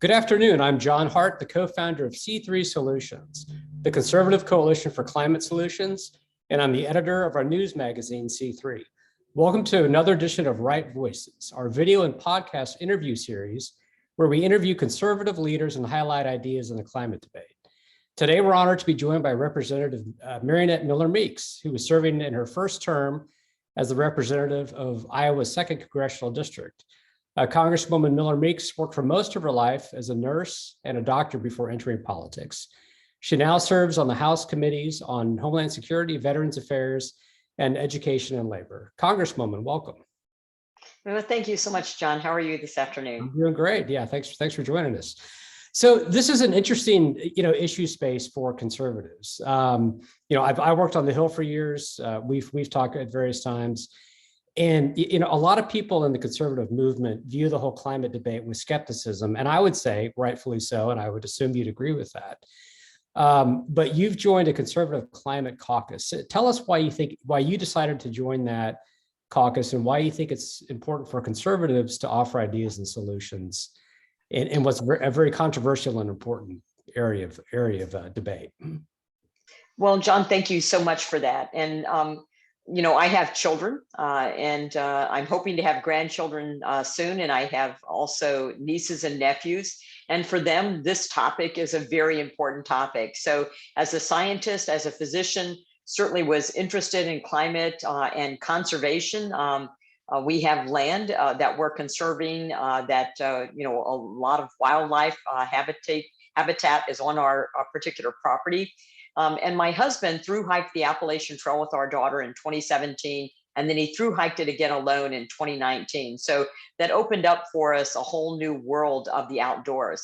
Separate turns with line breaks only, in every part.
Good afternoon. I'm John Hart, the co-founder of C3 Solutions, the Conservative Coalition for Climate Solutions, and I'm the editor of our news magazine, C3. Welcome to another edition of Right Voices, our video and podcast interview series, where we interview conservative leaders and highlight ideas in the climate debate. Today, we're honored to be joined by Representative Mariannette Miller-Meeks, who is serving in her first term as the representative of Iowa's 2nd Congressional District. Congresswoman Miller-Meeks worked for most of her life as a nurse and a doctor before entering politics. She now serves on the House committees on Homeland Security, Veterans Affairs, and Education and Labor. Congresswoman, welcome.
Well, thank you so much, John. How are you this afternoon?
I'm doing great. Yeah, thanks for joining us. So this is an interesting, issue space for conservatives. I worked on the Hill for years. We've talked at various times. And, a lot of people in the conservative movement view the whole climate debate with skepticism, and I would say rightfully so, and I would assume you'd agree with that. But you've joined a conservative climate caucus. Tell us why you decided to join that caucus and why you think it's important for conservatives to offer ideas and solutions in what's a very controversial and important area of debate.
Well, John, thank you so much for that. And I have children and I'm hoping to have grandchildren soon. And I have also nieces and nephews. And for them, this topic is a very important topic. So as a scientist, as a physician, certainly was interested in climate and conservation. We have land that we're conserving that, a lot of wildlife habitat is on our particular property. And my husband thru-hiked the Appalachian Trail with our daughter in 2017, and then he thru-hiked it again alone in 2019. So that opened up for us a whole new world of the outdoors.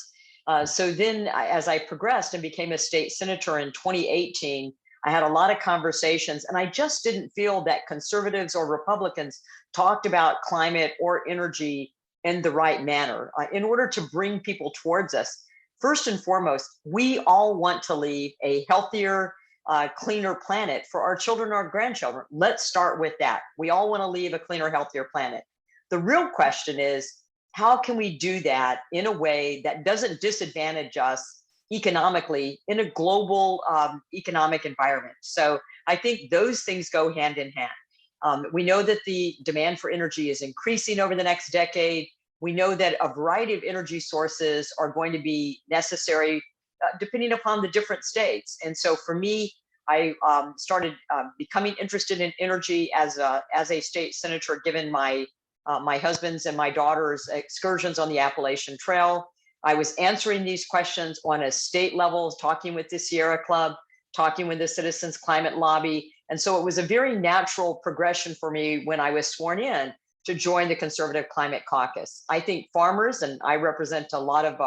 So then as I progressed and became a state senator in 2018, I had a lot of conversations, and I just didn't feel that conservatives or Republicans talked about climate or energy in the right manner. In order to bring people towards us, first and foremost, we all want to leave a healthier, cleaner planet for our children and our grandchildren. Let's start with that. We all want to leave a cleaner, healthier planet. The real question is, how can we do that in a way that doesn't disadvantage us economically in a global economic environment? So I think those things go hand in hand. We know that the demand for energy is increasing over the next decade. We know that a variety of energy sources are going to be necessary depending upon the different states. And so for me, I started becoming interested in energy as a state senator, given my husband's and my daughter's excursions on the Appalachian Trail. I was answering these questions on a state level, talking with the Sierra Club, talking with the Citizens Climate Lobby. And so it was a very natural progression for me when I was sworn in to join the Conservative Climate Caucus. I think farmers, and I represent a lot of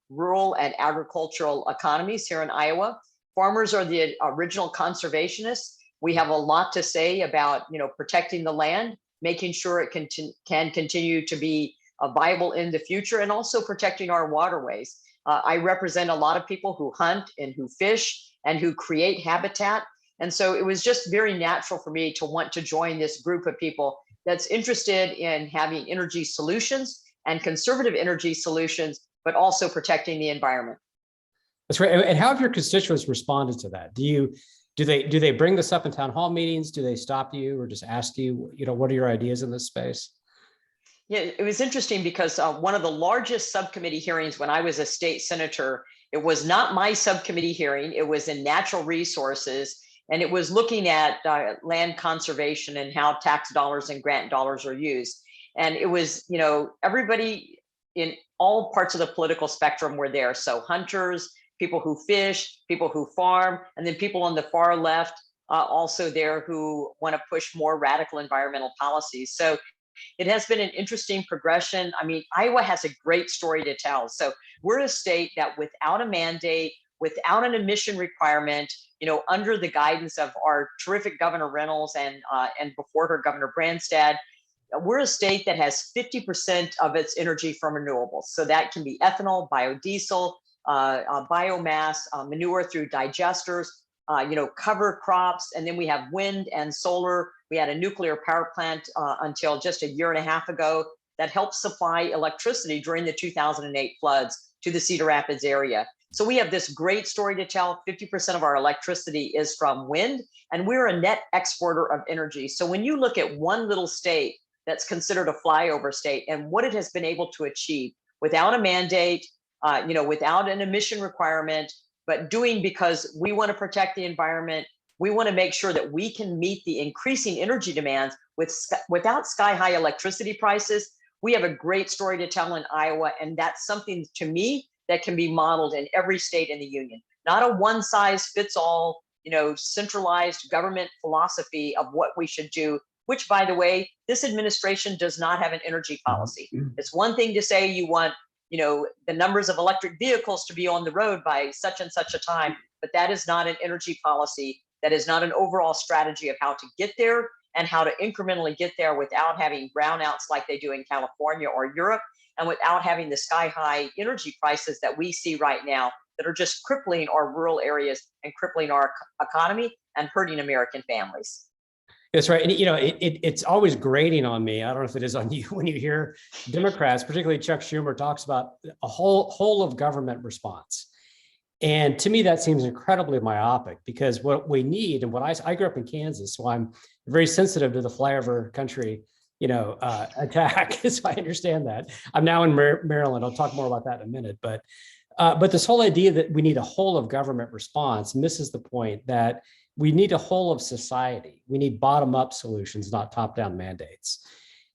rural and agricultural economies here in Iowa, farmers are the original conservationists. We have a lot to say about protecting the land, making sure it can continue to be viable in the future, and also protecting our waterways. I represent a lot of people who hunt and who fish and who create habitat. And so it was just very natural for me to want to join this group of people that's interested in having energy solutions and conservative energy solutions, but also protecting the environment.
That's right. And how have your constituents responded to that? Do they bring this up in town hall meetings? Do they stop you or just ask you, what are your ideas in this space?
Yeah, it was interesting because one of the largest subcommittee hearings when I was a state senator, it was not my subcommittee hearing, it was in natural resources. And it was looking at land conservation and how tax dollars and grant dollars are used. And it was, everybody in all parts of the political spectrum were there. So hunters, people who fish, people who farm, and then people on the far left also there who want to push more radical environmental policies. So it has been an interesting progression. I mean, Iowa has a great story to tell. So we're a state that without a mandate, without an emission requirement, under the guidance of our terrific Governor Reynolds and before her Governor Branstad, we're a state that has 50% of its energy from renewables. So that can be ethanol, biodiesel, biomass, manure through digesters, cover crops, and then we have wind and solar. We had a nuclear power plant until just a year and a half ago that helped supply electricity during the 2008 floods to the Cedar Rapids area. So we have this great story to tell. 50% of our electricity is from wind, and we're a net exporter of energy. So when you look at one little state that's considered a flyover state and what it has been able to achieve without a mandate, without an emission requirement, but doing because we want to protect the environment. We want to make sure that we can meet the increasing energy demands without sky-high electricity prices. We have a great story to tell in Iowa, and that's something to me that can be modeled in every state in the union. Not a one-size-fits-all, centralized government philosophy of what we should do, which, by the way, this administration does not have an energy policy. It's one thing to say you want, the numbers of electric vehicles to be on the road by such and such a time, but that is not an energy policy. That is not an overall strategy of how to get there and how to incrementally get there without having brownouts like they do in California or Europe, and without having the sky-high energy prices that we see right now that are just crippling our rural areas and crippling our economy and hurting American families.
That's right. And, it's always grating on me. I don't know if it is on you when you hear Democrats, particularly Chuck Schumer, talks about a whole of government response. And to me, that seems incredibly myopic, because what we need, and what I grew up in Kansas, so I'm very sensitive to the flyover country, attack. So I understand that. I'm now in Maryland. I'll talk more about that in a minute. But this whole idea that we need a whole of government response misses the point that we need a whole of society. We need bottom-up solutions, not top-down mandates.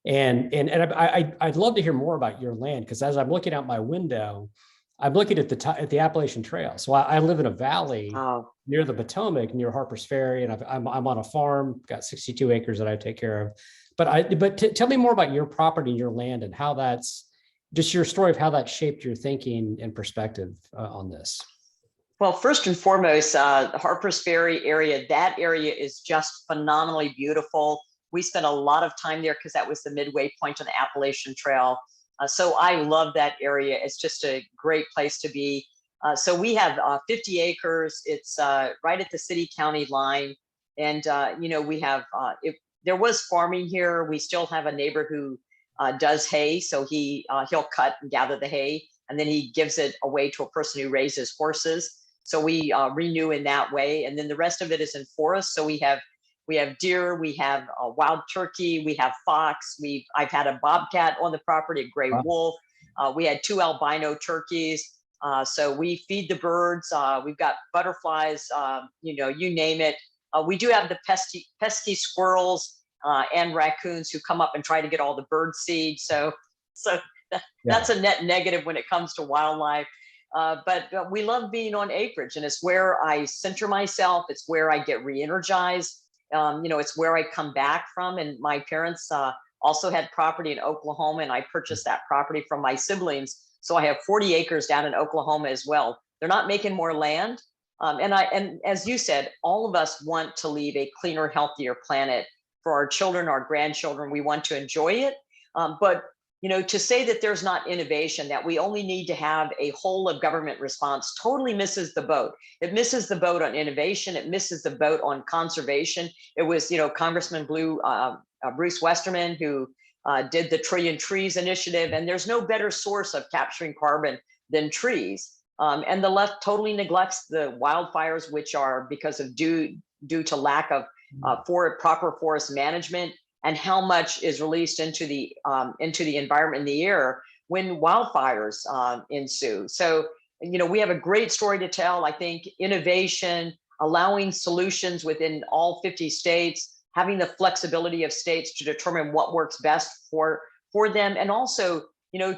And I'd love to hear more about your land, because as I'm looking out my window, I'm looking at the Appalachian Trail. So I live in a valley near the Potomac, near Harper's Ferry, and I'm on a farm, got 62 acres that I take care of. But tell me more about your property and your land, and how that's just your story of how that shaped your thinking and perspective on this.
Well, first and foremost, the Harper's Ferry area, that area is just phenomenally beautiful. We spent a lot of time there because that was the midway point on the Appalachian Trail. So I love that area. It's just a great place to be. So we have 50 acres. It's right at the city-county line. And, we have, if there was farming here, we still have a neighbor who does hay. So he'll cut and gather the hay, and then he gives it away to a person who raises horses. So we renew in that way. And then the rest of it is in forest. So we have deer, we have wild turkey, we have fox. I've had a bobcat on the property, a gray wolf. We had 2 albino turkeys. So we feed the birds. We've got butterflies, you name it. We do have the pesky squirrels and raccoons who come up and try to get all the bird seed. So that's a net negative when it comes to wildlife. But we love being on acreage, and it's where I center myself. It's where I get re-energized. It's where I come back from. And my parents also had property in Oklahoma, and I purchased that property from my siblings. So I have 40 acres down in Oklahoma as well. They're not making more land. And as you said, all of us want to leave a cleaner, healthier planet for our children, our grandchildren. We want to enjoy it. But to say that there's not innovation, that we only need to have a whole of government response, totally misses the boat. It misses the boat on innovation. It misses the boat on conservation. It was, Congressman Bruce Westerman who did the Trillion Trees initiative, and there's no better source of capturing carbon than trees. And the left totally neglects the wildfires, which are because of due to lack of proper forest management, and how much is released into the environment in the air when wildfires ensue. So, we have a great story to tell. I think innovation, allowing solutions within all 50 states, having the flexibility of states to determine what works best for them, and also,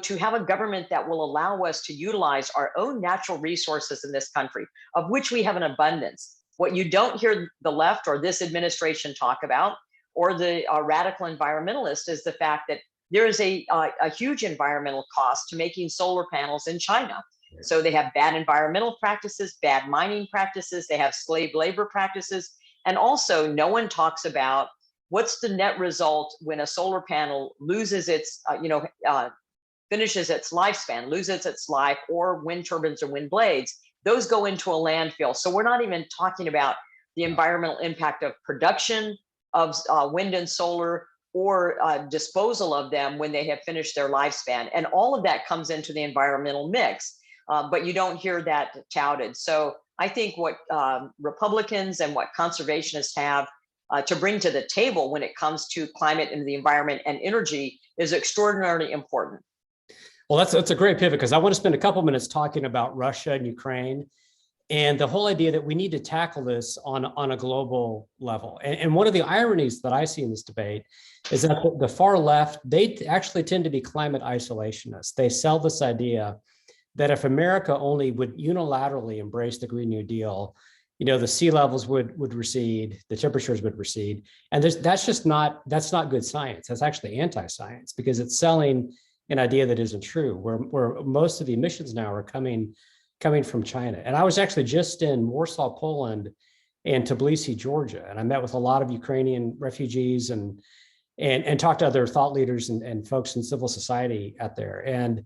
to have a government that will allow us to utilize our own natural resources in this country, of which we have an abundance. What you don't hear the left or this administration talk about, or the radical environmentalist, is the fact that there is a huge environmental cost to making solar panels in China. So they have bad environmental practices, bad mining practices, they have slave labor practices. And also no one talks about what's the net result when a solar panel loses its, finishes its lifespan, loses its life, or wind turbines or wind blades, those go into a landfill. So we're not even talking about the environmental impact of production of wind and solar, or disposal of them when they have finished their lifespan. And all of that comes into the environmental mix. but you don't hear that touted. So I think what Republicans and what conservationists have to bring to the table when it comes to climate and the environment and energy is extraordinarily important.
Well, that's a great pivot, because I want to spend a couple minutes talking about Russia and Ukraine and the whole idea that we need to tackle this on a global level. And one of the ironies that I see in this debate is that the far left, they actually tend to be climate isolationists. They sell this idea that if America only would unilaterally embrace the Green New Deal, the sea levels would recede, the temperatures would recede. And that's not good science. That's actually anti-science, because it's selling an idea that isn't true, where most of the emissions now are coming from China. And I was actually just in Warsaw, Poland, and Tbilisi, Georgia, and I met with a lot of Ukrainian refugees and talked to other thought leaders and folks in civil society out there. And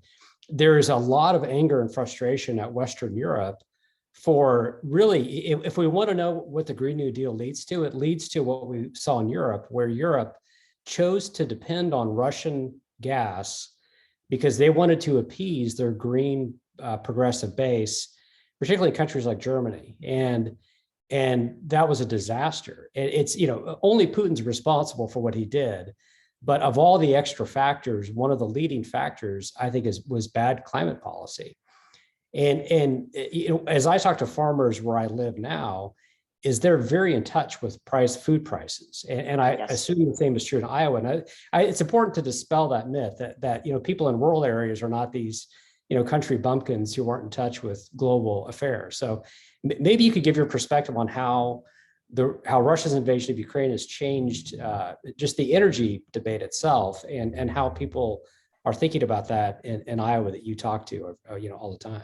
there is a lot of anger and frustration at Western Europe for really, if we want to know what the Green New Deal leads to, it leads to what we saw in Europe, where Europe chose to depend on Russian gas because they wanted to appease their green progressive base, particularly in countries like Germany. And that was a disaster. It's, only Putin's responsible for what he did. But of all the extra factors, one of the leading factors, I think, was bad climate policy. And as I talk to farmers where I live now, is they're very in touch with food prices. And I assume the same is true in Iowa. And it's important to dispel that myth that people in rural areas are not these country bumpkins who aren't in touch with global affairs. So maybe you could give your perspective on how Russia's invasion of Ukraine has changed just the energy debate itself, and how people are thinking about that in Iowa that you talk to all the time.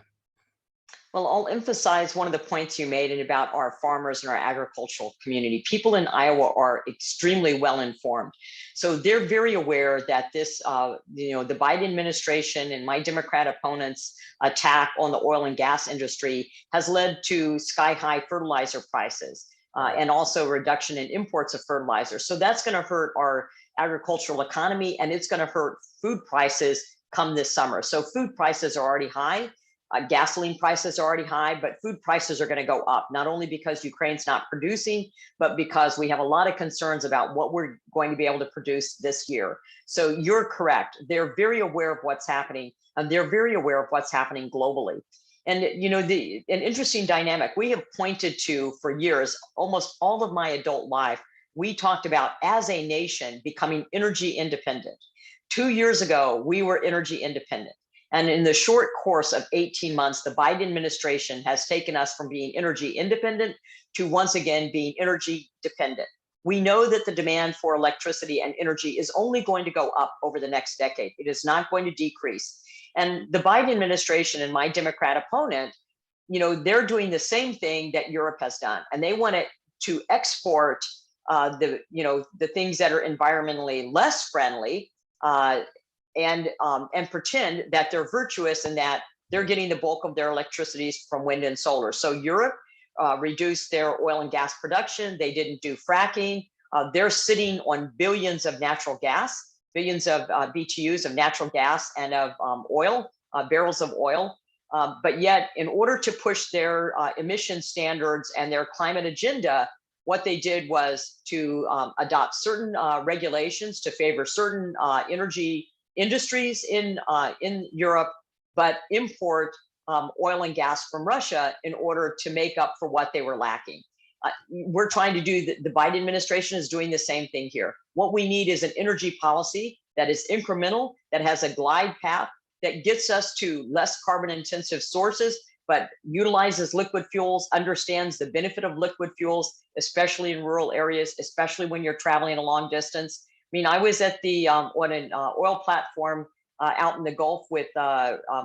Well, I'll emphasize one of the points you made about our farmers and our agricultural community. People in Iowa are extremely well informed. So they're very aware that this, the Biden administration and my Democrat opponents' attack on the oil and gas industry has led to sky-high fertilizer prices and also a reduction in imports of fertilizer. So that's going to hurt our agricultural economy, and it's going to hurt food prices come this summer. So food prices are already high. Gasoline prices are already high, but food prices are going to go up, not only because Ukraine's not producing, but because we have a lot of concerns about what we're going to be able to produce this year. So you're correct. They're very aware of what's happening, and they're very aware of what's happening globally. And, an interesting dynamic we have pointed to for years, almost all of my adult life, we talked about as a nation becoming energy independent. 2 years ago, we were energy independent. And in the short course of 18 months, the Biden administration has taken us from being energy independent to once again being energy dependent. We know that the demand for electricity and energy is only going to go up over the next decade. It is not going to decrease. And the Biden administration and my Democrat opponent, they're doing the same thing that Europe has done. And they want to export the things that are environmentally less friendly, and pretend that they're virtuous and that they're getting the bulk of their electricity from wind and solar. So Europe reduced their oil and gas production. They didn't do fracking. They're sitting on billions of natural gas, billions of BTUs of natural gas and of oil, barrels of oil. But yet, in order to push their emission standards and their climate agenda, what they did was to adopt certain regulations to favor certain energy industries in Europe, but import oil and gas from Russia in order to make up for what they were lacking. We're trying to do, the Biden administration is doing the same thing here. What we need is an energy policy that is incremental, that has a glide path, that gets us to less carbon intensive sources, but utilizes liquid fuels, understands the benefit of liquid fuels, especially in rural areas, especially when you're traveling a long distance. I mean, I was at on an oil platform out in the Gulf with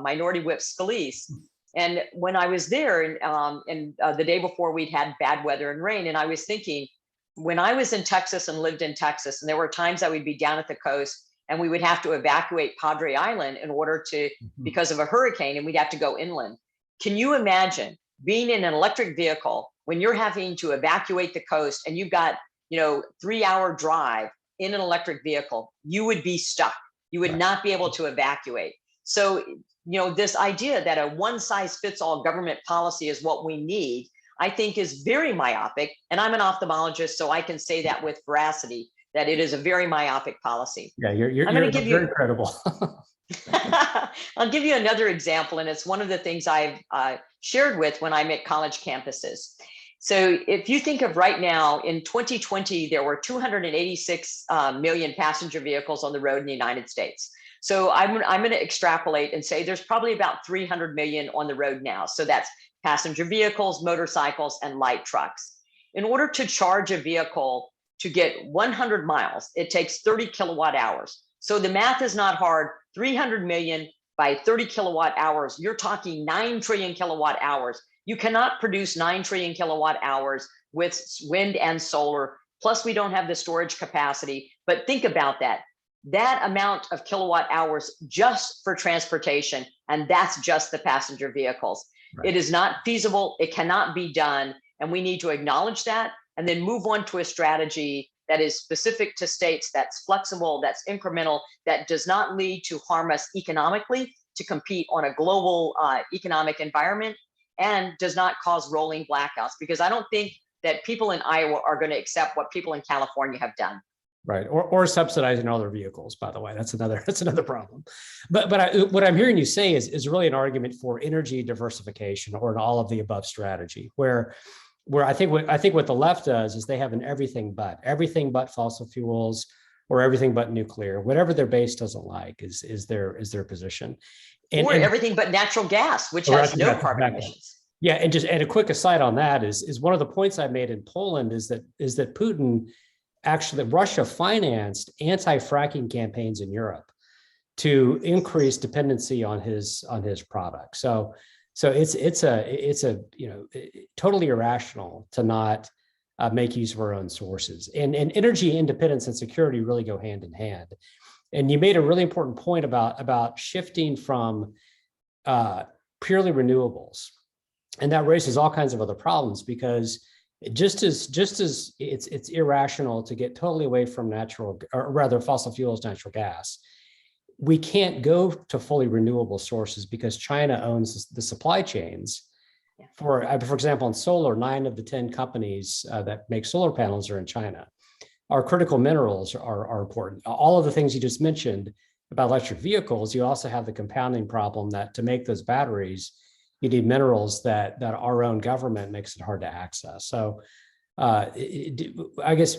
Minority Whip Scalise. And when I was there, and the day before we'd had bad weather and rain, and I was thinking, when I was in Texas and lived in Texas, and there were times I would be down at the coast and we would have to evacuate Padre Island in order to, because of a hurricane, and we'd have to go inland. Can you imagine being in an electric vehicle when you're having to evacuate the coast and you've got, 3-hour drive in an electric vehicle? You would be stuck. You would not be able to evacuate. So, this idea that a one size fits all government policy is what we need, I think is very myopic. And I'm an ophthalmologist, so I can say that with veracity, that it is a very myopic policy.
Yeah, you're
I'm going to give
very
you,
credible.
I'll give you another example, and it's one of the things I've shared with when I'm at college campuses. So if you think of right now, in 2020, there were 286 million passenger vehicles on the road in the United States. So I'm going to extrapolate and say there's probably about 300 million on the road now. So that's passenger vehicles, motorcycles, and light trucks. In order to charge a vehicle to get 100 miles, it takes 30 kilowatt hours. So the math is not hard. 300 million by 30 kilowatt hours, you're talking 9 trillion kilowatt hours. You cannot produce 9 trillion kilowatt hours with wind and solar. Plus, we don't have the storage capacity. But think about that. That amount of kilowatt hours just for transportation, and that's just the passenger vehicles. Right. It is not feasible. It cannot be done. And we need to acknowledge that and then move on to a strategy that is specific to states, that's flexible, that's incremental, that does not lead to harm us economically to compete on a global economic environment, and does not cause rolling blackouts, because I don't think that people in Iowa are going to accept what people in California have done.
Right, or subsidizing other vehicles. By the way, that's another problem. But what I'm hearing you say is really an argument for energy diversification, or an all of the above strategy, where I think what the left does is they have an everything but fossil fuels, or everything but nuclear, whatever their base doesn't like is their position.
And everything but natural gas, which has no carbon emissions.
Yeah, and a quick aside on that is one of the points I made in Poland is that Putin, actually, Russia financed anti-fracking campaigns in Europe to increase dependency on his product. So it's totally irrational to not make use of our own sources. And energy independence and security really go hand in hand. And you made a really important point about shifting from purely renewables, and that raises all kinds of other problems, because just as it's irrational to get totally away from fossil fuels, natural gas, we can't go to fully renewable sources because China owns the supply chains. Yeah. For example, in solar, 9 of the 10 companies that make solar panels are in China. Our critical minerals are important. All of the things you just mentioned about electric vehicles, you also have the compounding problem that to make those batteries, you need minerals that our own government makes it hard to access. So I guess,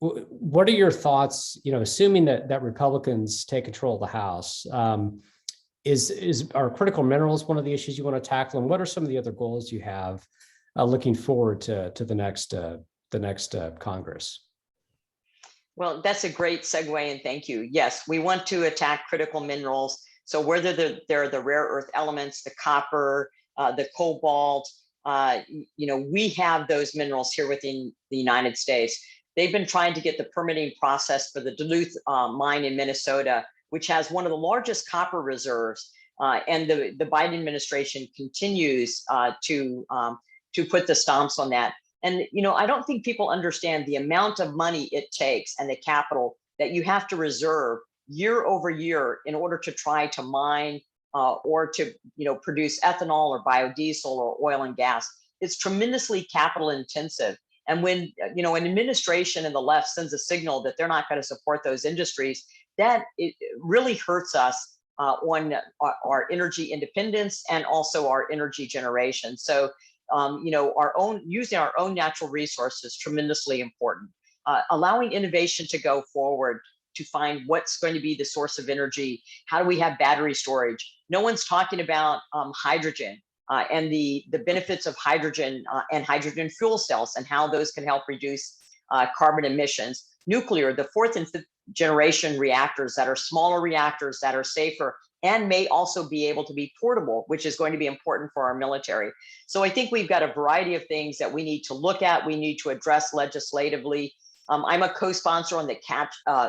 what are your thoughts, assuming that Republicans take control of the House, are critical minerals one of the issues you want to tackle? And what are some of the other goals you have looking forward to the next Congress?
Well, that's a great segue, and thank you. Yes, we want to attack critical minerals. So whether they're the rare earth elements, the copper, the cobalt, we have those minerals here within the United States. They've been trying to get the permitting process for the Duluth mine in Minnesota, which has one of the largest copper reserves. And the Biden administration continues to put the stomps on that. And, I don't think people understand the amount of money it takes and the capital that you have to reserve year over year in order to try to mine or to, produce ethanol or biodiesel or oil and gas. It's tremendously capital intensive. And when, an administration and the left sends a signal that they're not going to support those industries, that it really hurts us on our energy independence and also our energy generation. So, using our own natural resources is tremendously important. Allowing innovation to go forward to find what's going to be the source of energy. How do we have battery storage? No one's talking about hydrogen and the benefits of hydrogen and hydrogen fuel cells and how those can help reduce carbon emissions. Nuclear, the 4th and 5th generation reactors that are smaller reactors that are safer and may also be able to be portable, which is going to be important for our military. So I think we've got a variety of things that we need to look at, we need to address legislatively. I'm a co-sponsor on the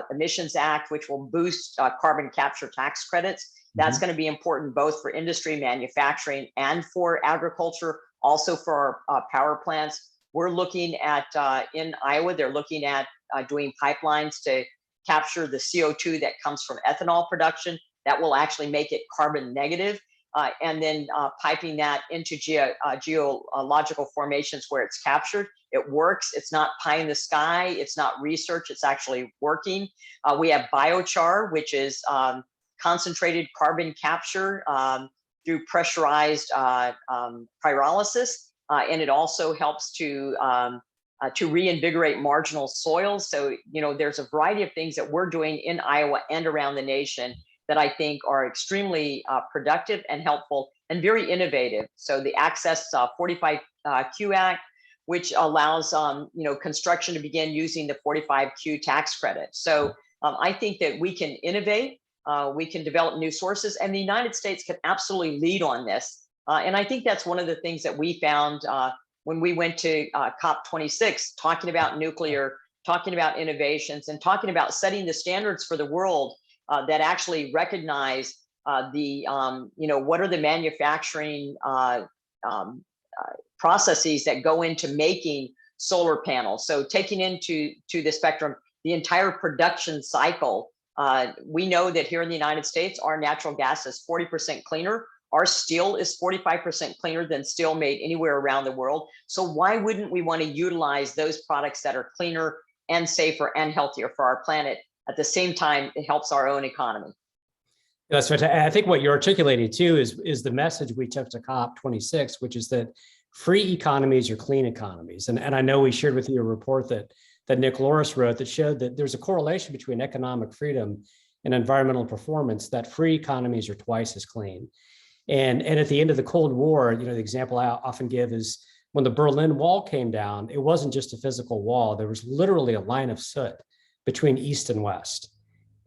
Emissions Act, which will boost carbon capture tax credits. That's going to be important both for industry, manufacturing, and for agriculture, also for our power plants. We're looking at, in Iowa, they're looking at doing pipelines to capture the CO2 that comes from ethanol production. that will actually make it carbon negative. And then piping that into geological formations where it's captured. It works. It's not pie in the sky. It's not research. It's actually working. We have biochar, which is concentrated carbon capture through pressurized pyrolysis. And it also helps to reinvigorate marginal soils. So, there's a variety of things that we're doing in Iowa and around the nation that I think are extremely productive and helpful and very innovative. So the Access 45Q Act, which allows construction to begin using the 45Q tax credit. So I think that we can innovate, we can develop new sources, and the United States can absolutely lead on this. And I think that's one of the things that we found when we went to COP26, talking about nuclear, talking about innovations, and talking about setting the standards for the world that actually recognize what are the manufacturing processes that go into making solar panels. So taking into the spectrum the entire production cycle. We know that here in the United States, our natural gas is 40% cleaner. Our steel is 45% cleaner than steel made anywhere around the world. So why wouldn't we want to utilize those products that are cleaner and safer and healthier for our planet? At the same time, it helps our own economy.
That's fantastic. I think what you're articulating too is the message we took to COP26, which is that free economies are clean economies. And I know we shared with you a report that Nick Loris wrote that showed that there's a correlation between economic freedom and environmental performance, that free economies are twice as clean. And at the end of the Cold War, the example I often give is when the Berlin Wall came down, it wasn't just a physical wall. There was literally a line of soot between East and West.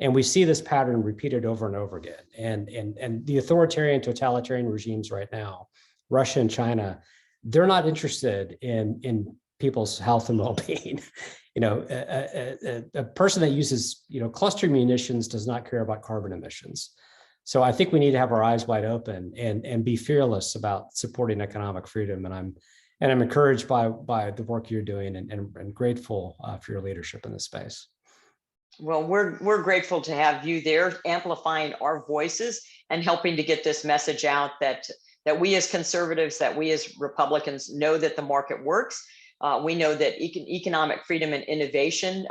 And we see this pattern repeated over and over again. And the authoritarian totalitarian regimes right now, Russia and China, they're not interested in people's health and well-being. A person that uses, cluster munitions does not care about carbon emissions. So I think we need to have our eyes wide open and be fearless about supporting economic freedom. And I'm encouraged by the work you're doing and grateful for your leadership in this space.
Well, we're grateful to have you there, amplifying our voices and helping to get this message out that we as conservatives, that we as Republicans know that the market works. We know that economic freedom and innovation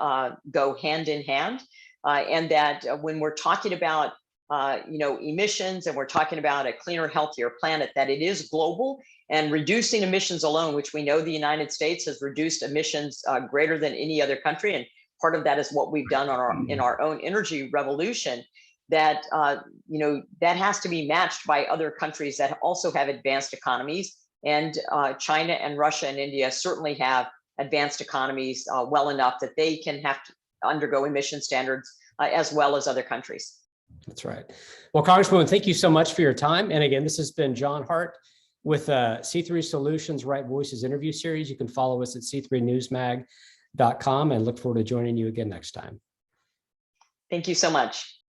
go hand in hand, and that when we're talking about emissions and we're talking about a cleaner, healthier planet, that it is global, and reducing emissions alone, which we know the United States has reduced emissions greater than any other country. And part of that is what we've done in our own energy revolution, that that has to be matched by other countries that also have advanced economies. And China and Russia and India certainly have advanced economies well enough that they can have to undergo emission standards as well as other countries.
That's right. Well, Congresswoman, thank you so much for your time. And again, this has been John Hart with C3 Solutions Right Voices interview series. You can follow us at c3newsmag.com and look forward to joining you again next time.
Thank you so much.